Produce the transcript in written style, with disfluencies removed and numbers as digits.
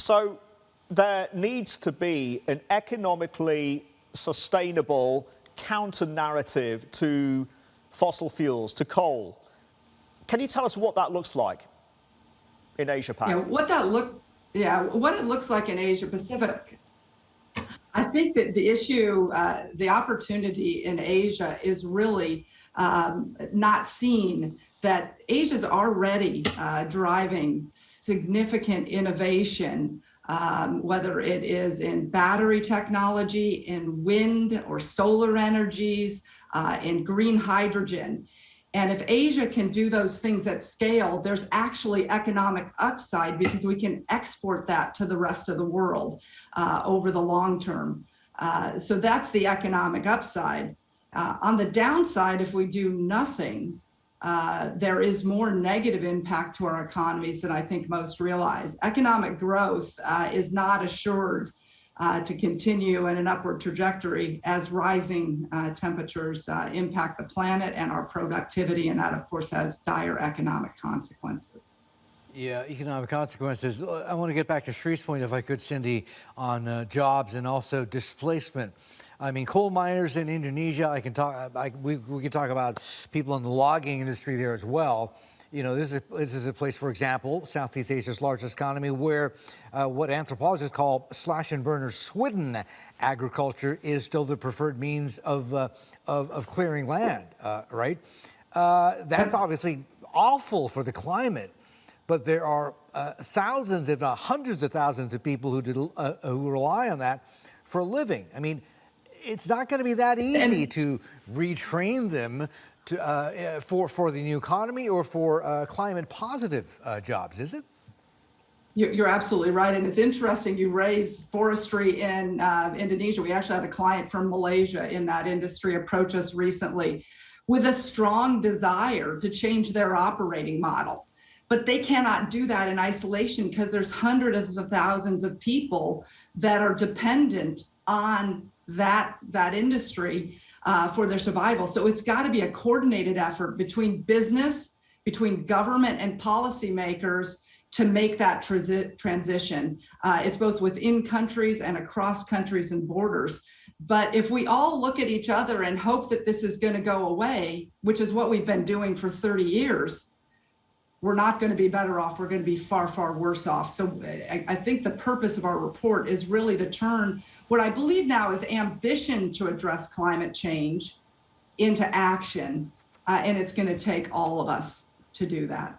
So there needs to be an economically sustainable counter-narrative to fossil fuels, to coal. Can you tell us what that looks like in Asia Pac? What it looks like in Asia Pacific. I think that the issue, the opportunity in Asia is really not seen, that Asia's already driving significant innovation, whether it is in battery technology, in wind or solar energies, in green hydrogen. And if Asia can do those things at scale, there's actually economic upside because we can export that to the rest of the world over the long term. So that's the economic upside. On the downside, if we do nothing, there is more negative impact to our economies than I think most realize. Economic growth is not assured to continue in an upward trajectory as rising temperatures impact the planet and our productivity, and that of course has dire economic consequences. Yeah, economic consequences. I want to get back to Shree's point, if I could, Cindy, on jobs and also displacement. I mean, coal miners in Indonesia, we can talk about people in the logging industry there as well. You know, this is a place, for example, Southeast Asia's largest economy, where what anthropologists call slash and burn or swidden agriculture is still the preferred means of clearing land, right? That's obviously awful for the climate, but there are thousands, if not hundreds of thousands of people who rely on that for a living. I mean, it's not going to be that easy to retrain them for the new economy or for climate positive jobs, is it? You're absolutely right. And it's interesting you raise forestry in Indonesia. We actually had a client from Malaysia in that industry approach us recently with a strong desire to change their operating model. But they cannot do that in isolation because there's hundreds of thousands of people that are dependent on that industry for their survival. So it's got to be a coordinated effort between business, between government and policymakers to make that transition. It's both within countries and across countries and borders. But if we all look at each other and hope that this is going to go away, which is what we've been doing for 30 years, we're not going to be better off. We're going to be far, far worse off. So I think the purpose of our report is really to turn what I believe now is ambition to address climate change into action. And it's going to take all of us to do that.